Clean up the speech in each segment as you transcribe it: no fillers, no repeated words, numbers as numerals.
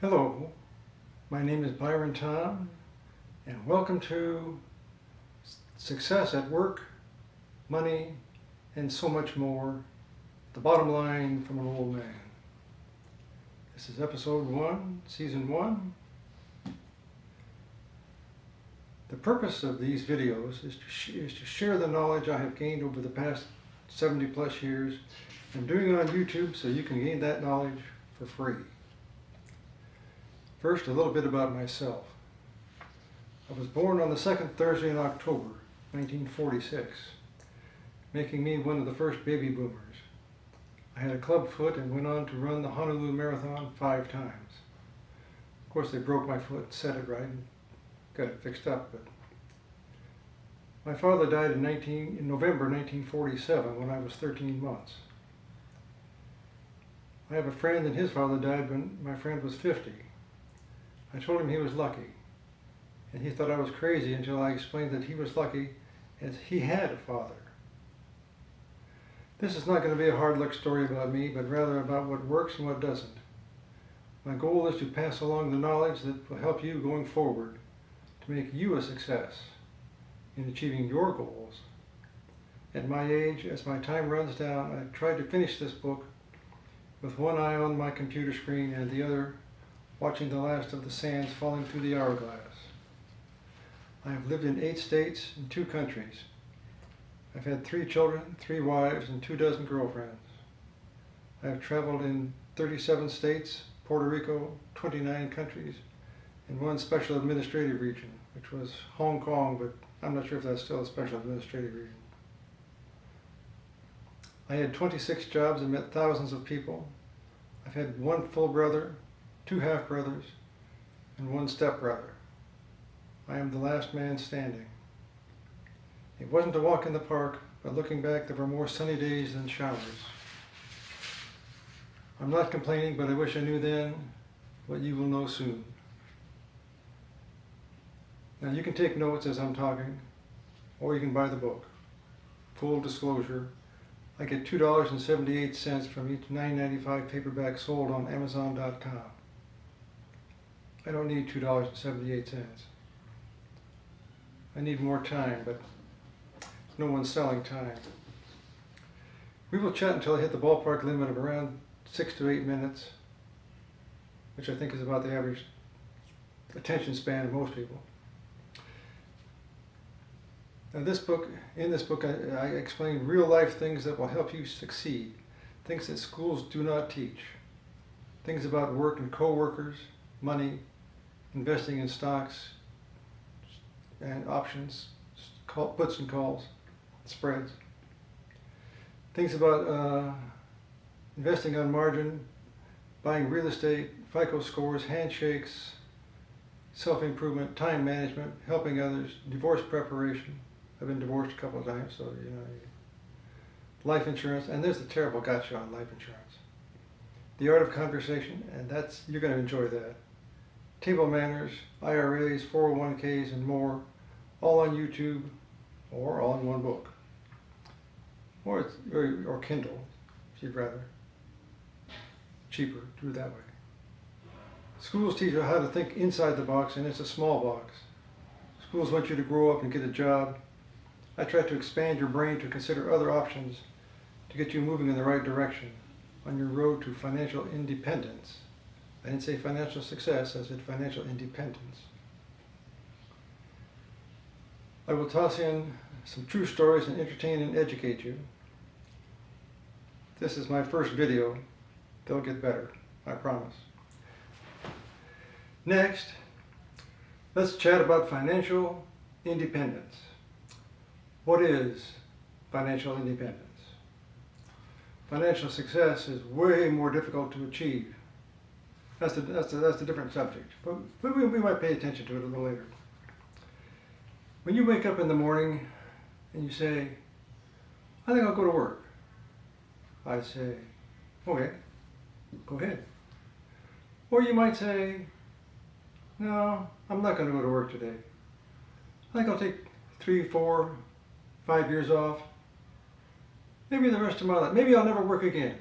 Hello, my name is Byron Tom, and welcome to Success at Work, Money, and so much more, the bottom line from an old man. This is episode 1, season 1. The purpose of these videos is to share the knowledge I have gained over the past 70 plus years. I'm doing it on YouTube so you can gain that knowledge for free. First, a little bit about myself. I was born on the second Thursday in October, 1946, making me one of the first baby boomers. I had a club foot and went on to run the Honolulu Marathon 5 times. Of course, they broke my foot, set it right, and got it fixed up. But my father died in November 1947 when I was 13 months. I have a friend, and his father died when my friend was 50. I told him he was lucky, and he thought I was crazy until I explained that he was lucky as he had a father. This is not going to be a hard luck story about me, but rather about what works and what doesn't. My goal is to pass along the knowledge that will help you going forward to make you a success in achieving your goals. At my age, as my time runs down, I tried to finish this book with one eye on my computer screen and the other watching the last of the sands falling through the hourglass. I have lived in 8 states and 2 countries. I've had 3 children, 3 wives, and 24 girlfriends. I have traveled in 37 states, Puerto Rico, 29 countries, and 1 special administrative region, which was Hong Kong, but I'm not sure if that's still a special administrative region. I had 26 jobs and met thousands of people. I've had 1 full brother, 2 half-brothers, and 1 step-brother. I am the last man standing. It wasn't a walk in the park, but looking back, there were more sunny days than showers. I'm not complaining, but I wish I knew then what you will know soon. Now you can take notes as I'm talking, or you can buy the book. Full disclosure, I get $2.78 from each $9.95 paperback sold on Amazon.com. I don't need $2.78. I need more time, but no one's selling time. We will chat until I hit the ballpark limit of around 6 to 8 minutes, which I think is about the average attention span of most people. Now in this book, I explain real life things that will help you succeed, things that schools do not teach, things about work and co-workers, money, investing in stocks and options, puts and calls, spreads. Things about investing on margin, buying real estate, FICO scores, handshakes, self-improvement, time management, helping others, divorce preparation. I've been divorced a couple of times, so you know. Life insurance, and there's the terrible gotcha on life insurance. The art of conversation, and you're going to enjoy that. Table manners, IRAs, 401ks, and more, all on YouTube, or all in one book. Or Kindle, if you'd rather. Cheaper, do it that way. Schools teach you how to think inside the box, and it's a small box. Schools want you to grow up and get a job. I try to expand your brain to consider other options to get you moving in the right direction on your road to financial independence. I didn't say financial success, I said financial independence. I will toss in some true stories and entertain and educate you. This is my first video. They'll get better, I promise. Next, let's chat about financial independence. What is financial independence? Financial success is way more difficult to achieve. That's a different subject, but we might pay attention to it a little later. When you wake up in the morning and you say, I think I'll go to work, I say, okay, go ahead. Or you might say, no, I'm not going to go to work today. I think I'll take 3, 4, 5 years off. Maybe the rest of my life. Maybe I'll never work again.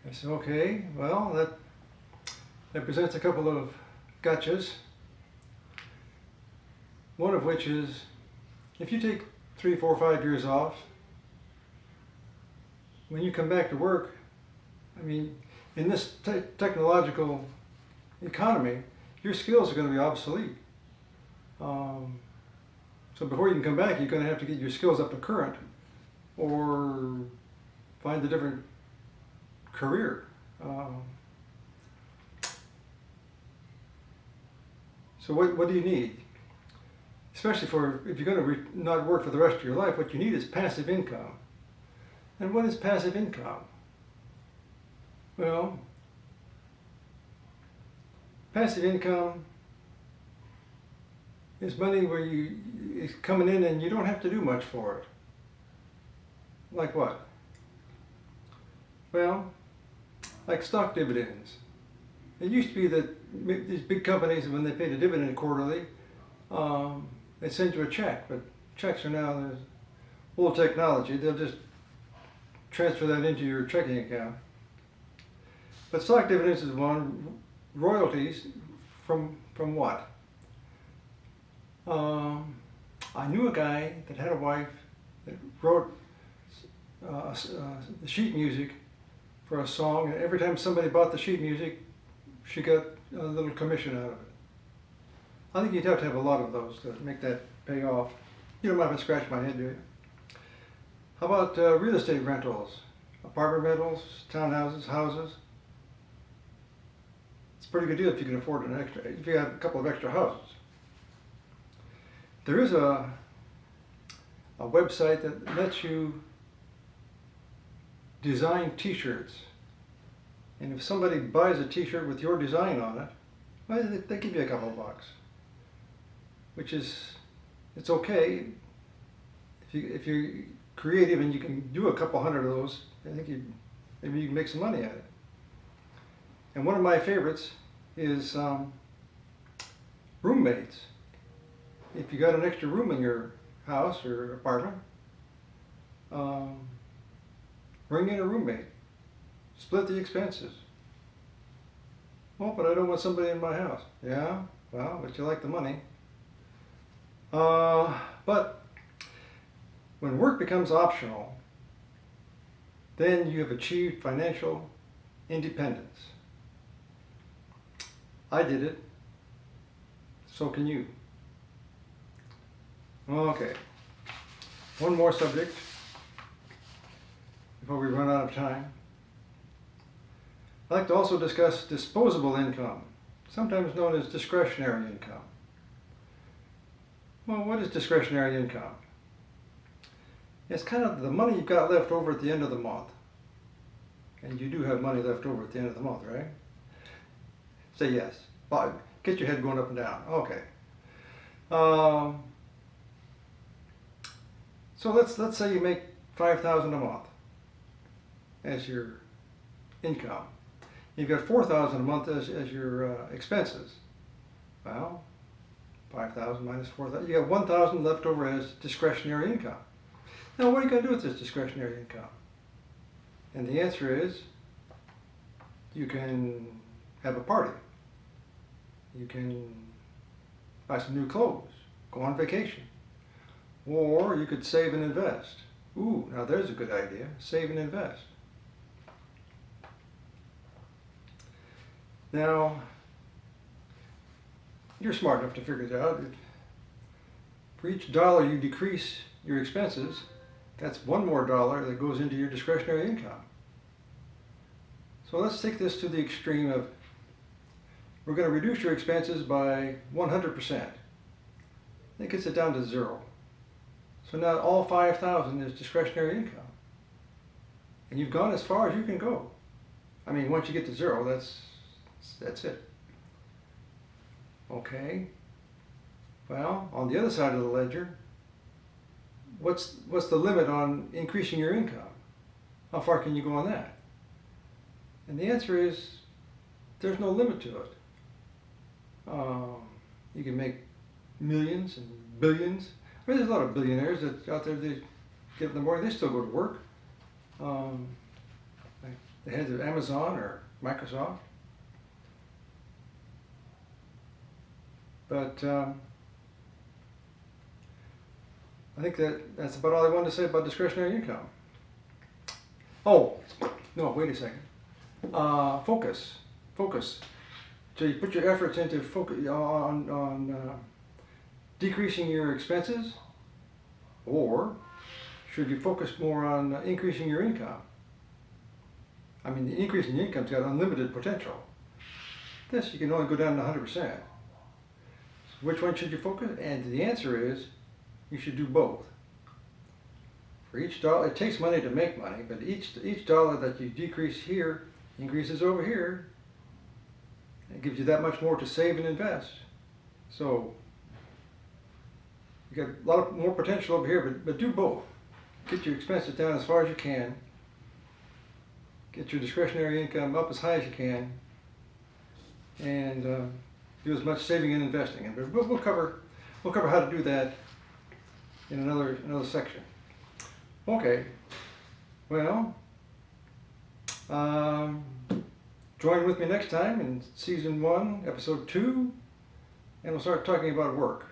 I said, okay, well, that presents a couple of gotchas. One of which is, if you take 3, 4, 5 years off, when you come back to work, I mean, in this technological economy, your skills are going to be obsolete. So before you can come back, you're going to have to get your skills up to current, or find a different career. So what do you need? Especially for, if you're going to not work for the rest of your life, what you need is passive income. And what is passive income? Well, passive income is money where it's coming in and you don't have to do much for it. Like what? Well, like stock dividends. It used to be that these big companies, when they paid a dividend quarterly, they send you a check, but checks are now, there's old technology. They'll just transfer that into your checking account. But stock dividends is one. Royalties from what? I knew a guy that had a wife that wrote the sheet music for a song, and every time somebody bought the sheet music, she got a little commission out of it. I think you'd have to have a lot of those to make that pay off. You don't mind if I scratch my head, do you? How about real estate rentals? Apartment rentals, townhouses, houses? It's a pretty good deal if you can afford an extra, if you have a couple of extra houses. There is a website that lets you design t-shirts. And if somebody buys a t-shirt with your design on it, well, they give you a couple of bucks. Which is, it's okay. If you're creative and you can do a couple hundred of those, I think maybe you can make some money at it. And one of my favorites is roommates. If you got an extra room in your house or apartment, bring in a roommate. Split the expenses. Oh, but I don't want somebody in my house. Yeah, well, but you like the money. But when work becomes optional, then you have achieved financial independence. I did it. So can you. Okay. One more subject before we run out of time. I'd like to also discuss disposable income, sometimes known as discretionary income. Well, what is discretionary income? It's kind of the money you've got left over at the end of the month. And you do have money left over at the end of the month, right? Say yes. Get your head going up and down. Okay. So let's say you make $5,000 a month as your income. You've got $4,000 a month as your expenses. Well, 5,000 minus 4,000. You got 1,000 left over as discretionary income. Now, what are you going to do with this discretionary income? And the answer is, you can have a party. You can buy some new clothes, go on vacation. Or you could save and invest. Ooh, now there's a good idea. Save and invest. Now, you're smart enough to figure it out. For each dollar you decrease your expenses, that's one more dollar that goes into your discretionary income. So let's take this to the extreme of, we're going to reduce your expenses by 100%. That gets it down to 0. So now all 5,000 is discretionary income. And you've gone as far as you can go. I mean, once you get to 0, that's it. Okay. Well, on the other side of the ledger, what's the limit on increasing your income? How far can you go on that? And the answer is, there's no limit to it. You can make millions and billions. I mean, there's a lot of billionaires that out there, they get in the morning, they still go to work. Like the heads of Amazon or Microsoft. But I think that's about all I wanted to say about discretionary income. Oh, no, wait a second. Focus. So you put your efforts into focus on decreasing your expenses, or should you focus more on increasing your income? I mean, the increase in your income's got unlimited potential. This, you can only go down to 100%. So which one should you focus? And the answer is, you should do both. For each dollar, it takes money to make money, but each dollar that you decrease here increases over here. It gives you that much more to save and invest. So you got a lot more potential over here, but do both. Get your expenses down as far as you can. Get your discretionary income up as high as you can, and do as much saving and investing. And we'll cover how to do that in another section. Okay. Well, join with me next time in season 1, episode 2, and we'll start talking about work.